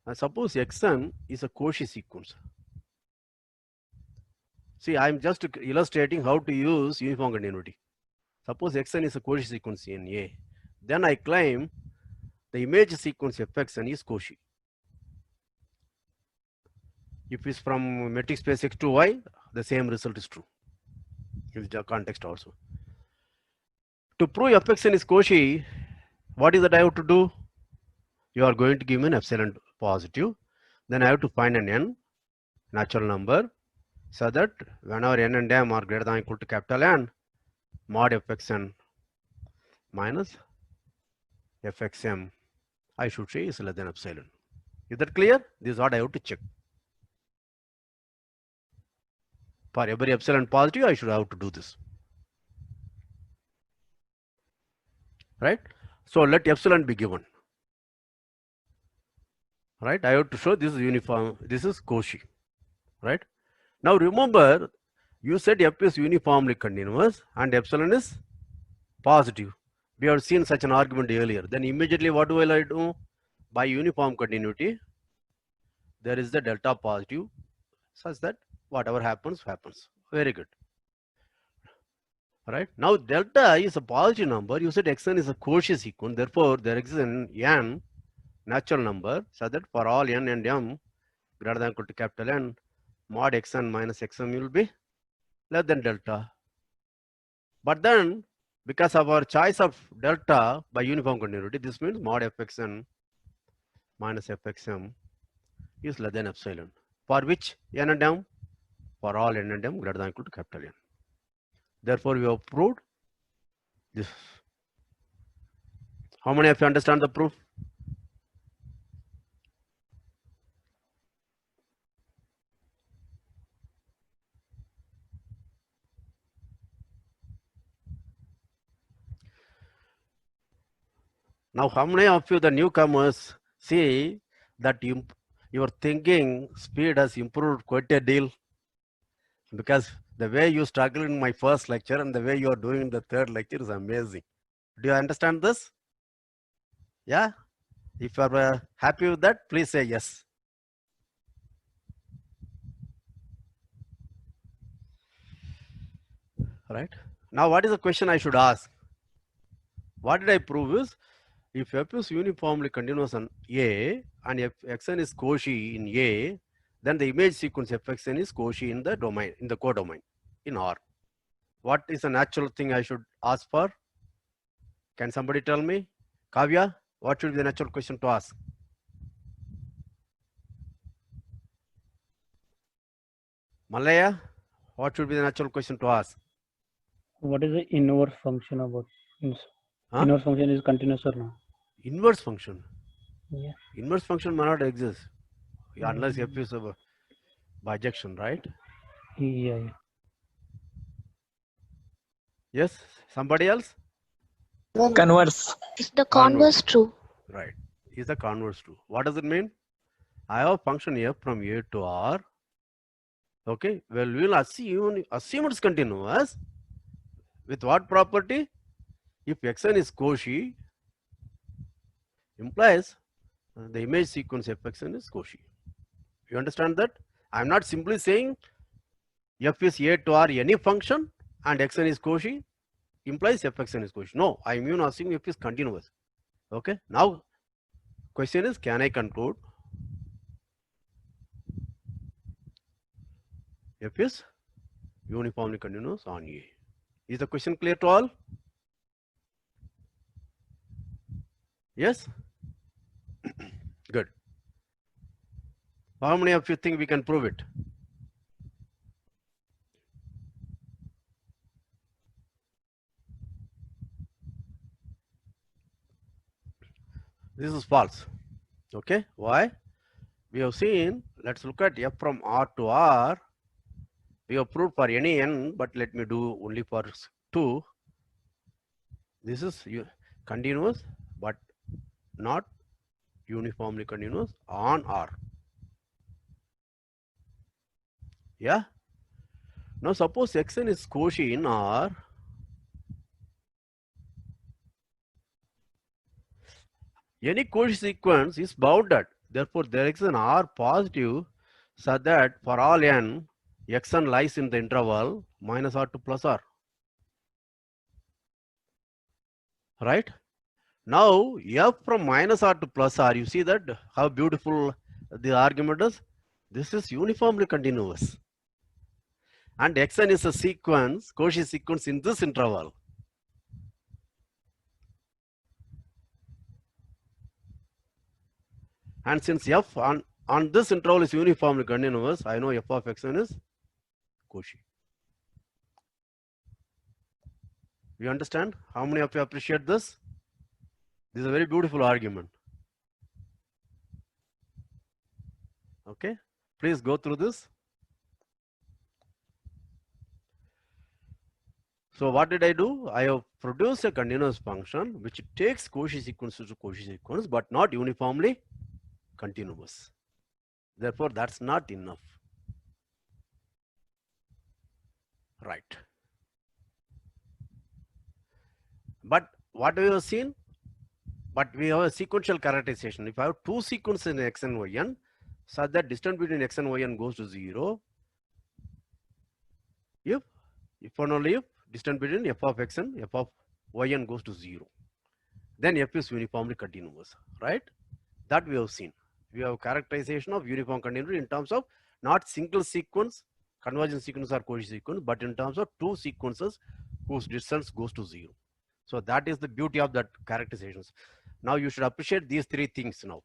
And suppose Xn is a Cauchy sequence. See, I'm just illustrating how to use uniform continuity. Suppose Xn is a Cauchy sequence in A. Then I claim the image sequence Fxn is Cauchy. If it's from metric space X to Y, the same result is true. In the context also. To prove Fxn is Cauchy, what is that I have to do? You are going to give me an epsilon positive. Then I have to find an n natural number, so that whenever n and m are greater than or equal to capital N, mod Fxn minus Fxm, I should say, is less than epsilon. Is that clear? This is what I have to check. For every epsilon positive, I should have to do this. Right? So let epsilon be given. Right? I have to show this is uniform, this is Cauchy. Right? Now remember, you said F is uniformly continuous and epsilon is positive. We have seen such an argument earlier. Then immediately what will I do? By uniform continuity, there is the delta positive, such that whatever happens, happens. Very good. Right? Now delta is a positive number. You said Xn is a Cauchy sequence. Therefore, there exists an n natural number, so that for all n and m greater than or equal to capital N, mod Xn minus Xm will be less than delta. But then, because of our choice of delta by uniform continuity, this means mod Fxn minus Fxm is less than epsilon. For which n and m? For all n and m greater than or equal to capital N. Therefore, we have proved this. How many of you understand the proof? Now, how many of you, the newcomers, see that your thinking speed has improved quite a deal? Because the way you struggled in my first lecture and the way you are doing in the third lecture is amazing. Do you understand this? Yeah? If you are happy with that, please say yes. Right? Now, what is the question I should ask? What did I prove is, if F is uniformly continuous on A and if Xn is Cauchy in A, then the image sequence Fxn is Cauchy in the domain, in the codomain, in R. What is a natural thing I should ask for? Can somebody tell me? Kavya, what should be the natural question to ask? Malaya, what should be the natural question to ask? What is the inverse function about? Huh? Inverse function is continuous or not? Inverse function. Yeah. Inverse function may not exist unless F is a bijection, right? Yeah. Yes. Somebody else? Converse. Is the converse true? Right. Is the converse true? What does it mean? I have a function F from A to R. Okay. Well, we'll assume it's continuous. With what property? If Xn is Cauchy, implies the image sequence Fxn is Cauchy. You understand that? I'm not simply saying F is A to R any function and Xn is Cauchy implies Fxn is Cauchy. No, I'm even assuming F is continuous. Okay. Now, question is, can I conclude F is uniformly continuous on A? Is the question clear to all? Yes? Good. How many of you think we can prove it? This is false. Okay, why? We have seen, let's look at f from R to R. We have proved for any n, but let me do only for 2. This is continuous, but not uniformly continuous on R. Yeah. Now suppose xn is Cauchy in R. Any Cauchy sequence is bounded. Therefore, there is an R positive such that for all n, xn lies in the interval minus R to plus R. Right? Now, f from minus R to plus R, you see that how beautiful the argument is? This is uniformly continuous. And xn is a sequence, Cauchy sequence in this interval. And since f on this interval is uniformly continuous, I know f of xn is Cauchy. You understand? How many of you appreciate this? This is a very beautiful argument. Okay, please go through this. So what did I do? I have produced a continuous function which takes Cauchy sequence to Cauchy sequence, but not uniformly continuous. Therefore, that's not enough. Right. But what we have seen? But we have a sequential characterization. If I have two sequences in x and yn, such that distance between x and yn goes to 0, if and only if distance between f of x and f of yn goes to 0, then f is uniformly continuous, right? That we have seen. We have characterization of uniform continuity in terms of not single sequence, convergent sequence or Cauchy sequence, but in terms of two sequences whose distance goes to 0. So that is the beauty of that characterizations. Now you should appreciate these three things now.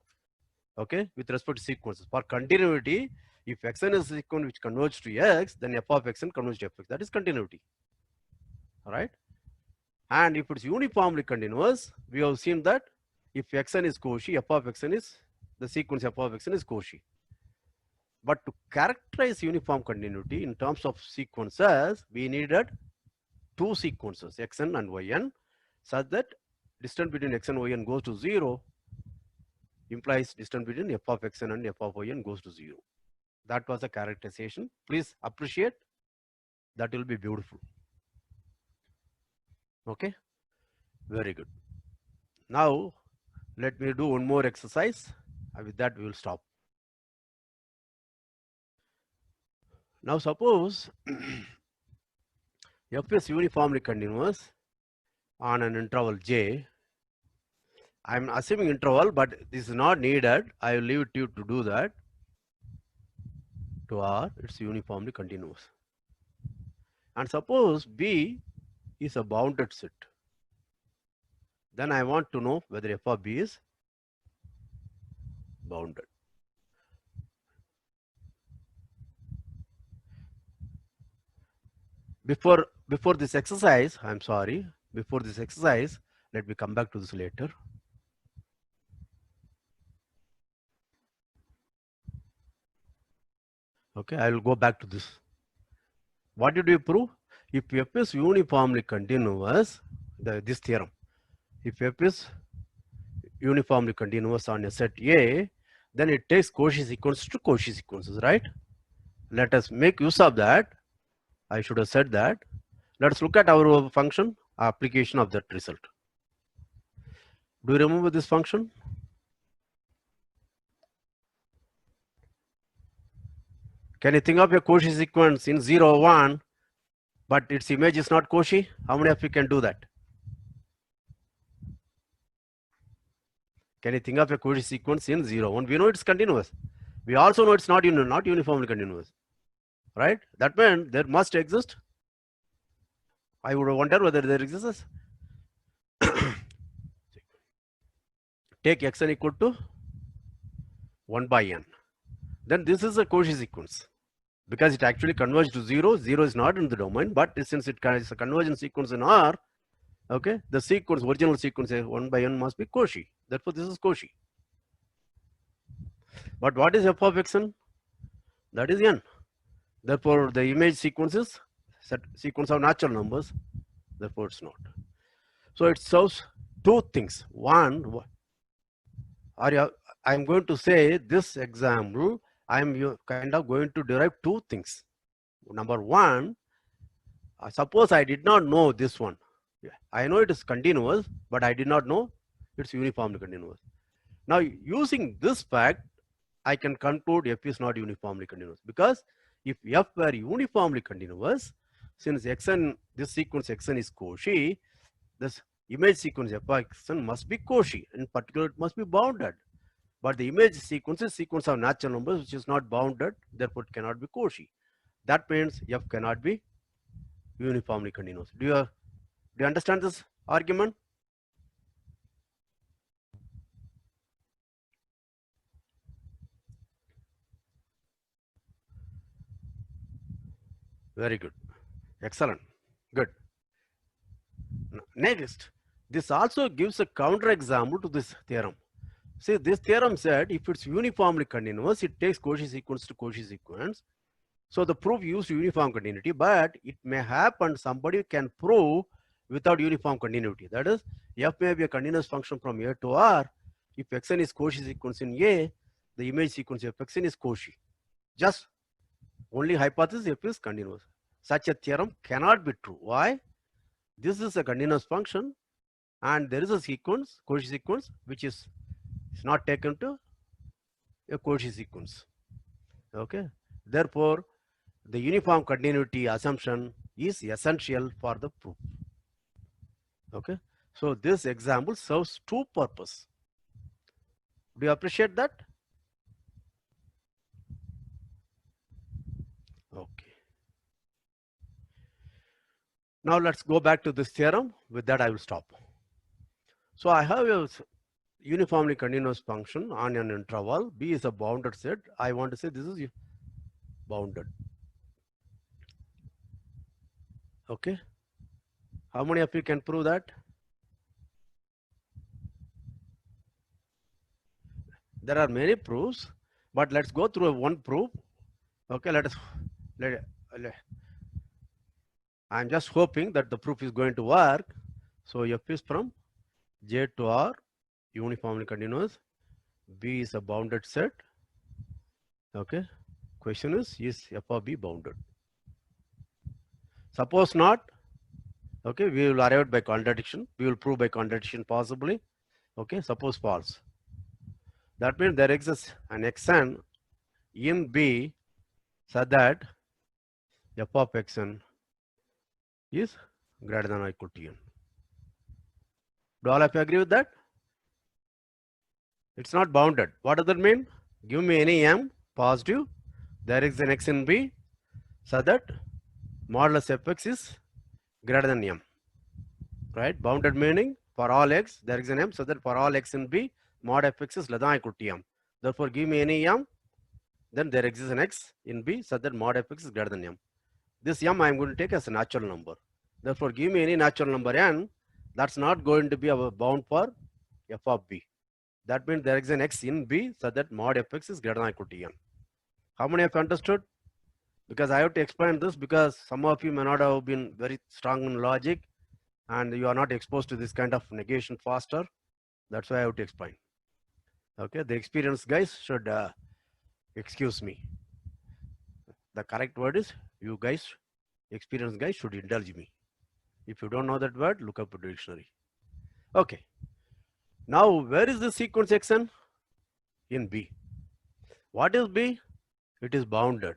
Okay, with respect to sequences. For continuity, if xn is a sequence which converges to x, then f of xn converges to fx. That is continuity. All right. And if it's uniformly continuous, we have seen that if xn is Cauchy, f of xn is the sequence f of xn is Cauchy. But to characterize uniform continuity in terms of sequences, we needed two sequences, xn and yn, such that distance between x and yn goes to 0 implies distance between f of xn and f of yn goes to 0. That was the characterization. Please appreciate. That will be beautiful. Okay, very good. Now let me do one more exercise. With that we will stop. Now suppose f is uniformly continuous on an interval j. I am assuming interval, but this is not needed. I will leave it to you to do that. To R, it's uniformly continuous. And suppose B is a bounded set. Then I want to know whether f of B is bounded. Before this exercise, I'm sorry, before this exercise, let me come back to this later. Okay, I will go back to this. What did we prove? If f is uniformly continuous, this theorem, if f is uniformly continuous on a set A, then it takes Cauchy sequence to Cauchy sequences, right? Let us make use of that. I should have said that. Let's look at our function application of that result. Do you remember this function? Can you think of a Cauchy sequence in 0, 1, but its image is not Cauchy? How many of you can do that? Can you think of a Cauchy sequence in 0, 1? We know it's continuous. We also know it's not uniformly continuous, right? That means there must exist. I would wonder whether there exists. Take xn equal to 1 by n. Then this is a Cauchy sequence. Because it actually converges to 0. 0 is not in the domain, but since it is a convergent sequence in R, Okay, the sequence, original sequence 1 by n must be Cauchy. Therefore, this is Cauchy. But what is f of xn? That is n. Therefore, the image sequence is set sequence of natural numbers. Therefore, it's not. So it serves two things. One, I'm going to say this example, I'm kind of going to derive two things. Number one, suppose I did not know this one. I know it is continuous, but I did not know it's uniformly continuous. Now, using this fact, I can conclude f is not uniformly continuous, because if f were uniformly continuous, since xn, this sequence xn is Cauchy, this image sequence f of xn must be Cauchy. In particular, it must be bounded. But the image sequence is sequence of natural numbers which is not bounded, therefore it cannot be Cauchy. That means f cannot be uniformly continuous. Do you understand this argument? Very good. Excellent. Good. Next, this also gives a counterexample to this theorem. See, this theorem said if it's uniformly continuous, it takes Cauchy sequence to Cauchy sequence. So the proof used uniform continuity, but it may happen somebody can prove without uniform continuity. That is, f may be a continuous function from A to R. If xn is Cauchy sequence in A, the image sequence of xn is Cauchy. Just only hypothesis f is continuous. Such a theorem cannot be true. Why? This is a continuous function and there is a sequence, Cauchy sequence, which is not taken to a Cauchy sequence. Okay. Therefore, the uniform continuity assumption is essential for the proof. Okay. So this example serves two purposes. Do you appreciate that? Okay. Now let's go back to this theorem. With that, I will stop. So I have a uniformly continuous function on an interval. B is a bounded set. I want to say this is bounded. Okay. How many of you can prove that? There are many proofs, but let's go through one proof. Okay, I'm just hoping that the proof is going to work. So f is from J to R, uniformly continuous. B is a bounded set. Okay. Question is f of B bounded? Suppose not. Okay, we will arrive by contradiction. We will prove by contradiction possibly. Okay, suppose false. That means there exists an xn in B so that f of xn is greater than or equal to n. Do all of you agree with that? It's not bounded. What does that mean? Give me any m positive. There is an x in B so that modulus fx is greater than m. Right? Bounded meaning for all x there is an m so that for all x in B mod fx is less than or equal to m. Therefore, give me any m, then there exists an x in B so that mod fx is greater than m. This m I am going to take as a natural number. Therefore, give me any natural number n, that's not going to be a bound for f of B. That means there is an x in B so that mod fx is greater than or equal to n. How many have understood? Because I have to explain this because some of you may not have been very strong in logic and you are not exposed to this kind of negation faster. That's why I have to explain. Okay, the experienced guys should excuse me. The correct word is you guys, experienced guys should indulge me. If you don't know that word, look up a dictionary. Okay. Now, where is the sequence xn? In B. What is B? It is bounded.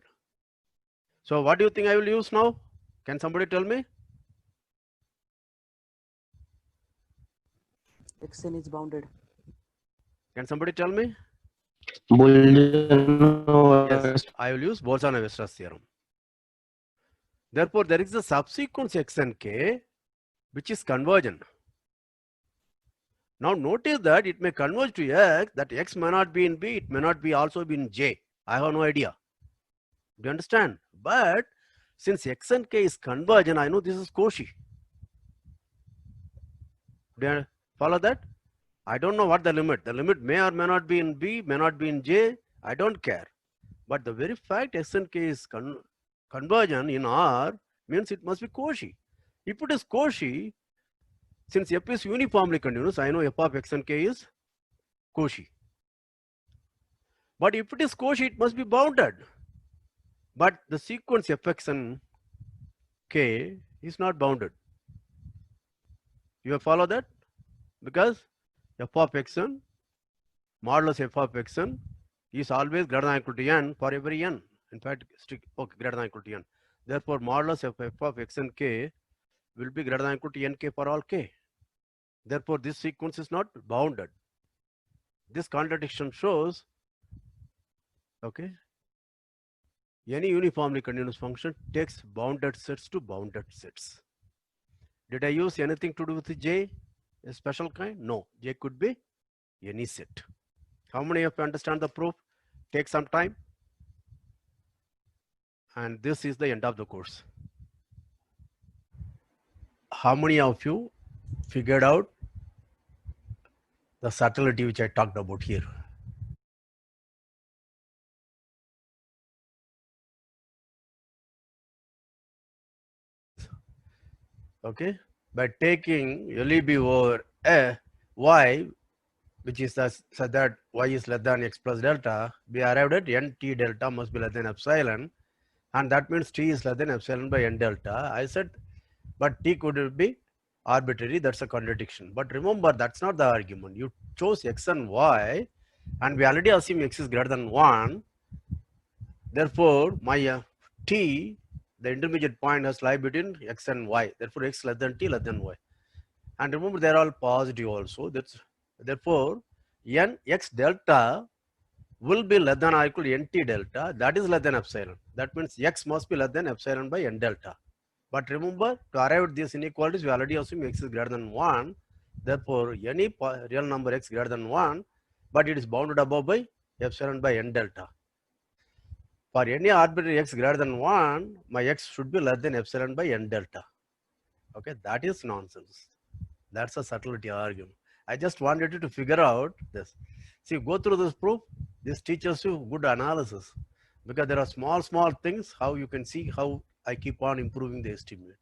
So what do you think I will use now? Can somebody tell me? xn is bounded. Can somebody tell me? Yes. I will use Bolzano-Weierstrass theorem. Therefore, there is a subsequence xn k which is convergent. Now notice that it may converge to x, that x may not be in B, it may not be also be in J. I have no idea. Do you understand? But since xn k is convergent, I know this is Cauchy. Do you follow that? I don't know what the limit. The limit may or may not be in B, may not be in J. I don't care. But the very fact S and K is convergent in R means it must be Cauchy. If it is Cauchy, since F is uniformly continuous, I know F of X and K is Cauchy. But if it is Cauchy, it must be bounded. But the sequence Fx and K is not bounded. You follow that? Because F of Xn modulus F of Xn is always greater than or equal to n for every n. In fact, greater than or equal to n. Therefore, modulus of F of X and K will be greater than or equal to nk for all k. Therefore, this sequence is not bounded. This contradiction shows, okay, any uniformly continuous function takes bounded sets to bounded sets. Did I use anything to do with J, a special kind? No, J could be any set. How many of you understand the proof? Take some time. And this is the end of the course. How many of you figured out the subtlety which I talked about here? Okay, by taking LEB over a y, which is so that y is less than x plus delta, we arrived at n t delta must be less than epsilon, and that means t is less than epsilon by n delta. I said, but t could be arbitrary, that's a contradiction. But remember, that's not the argument. You chose x and y, and we already assume x is greater than 1. Therefore, my t, the intermediate point, has lie between x and y. Therefore, x less than t less than y. And remember, they're all positive also. Therefore, n x delta will be less than or equal to nt delta. That is less than epsilon. That means x must be less than epsilon by n delta. But remember, to arrive at these inequalities, we already assume x is greater than 1. Therefore, any real number x greater than 1, but it is bounded above by epsilon by n delta. For any arbitrary x greater than 1, my x should be less than epsilon by n delta. Okay, that is nonsense. That's a subtlety argument. I just wanted you to figure out this. See, go through this proof. This teaches you good analysis, because there are small things, how you can see how I keep on improving the estimate.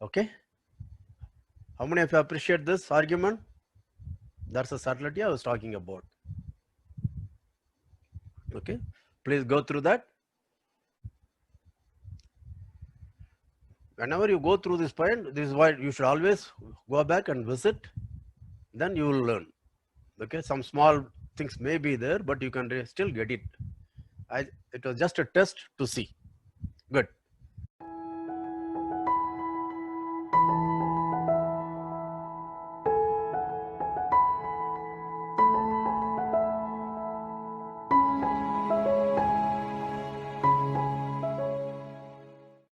Okay. How many of you appreciate this argument? That's a subtlety I was talking about. Okay. Please go through that. Whenever you go through this point, this is why you should always go back and visit. Then you will learn. Okay. Some small things may be there, but you can still get it. It was just a test to see. Good.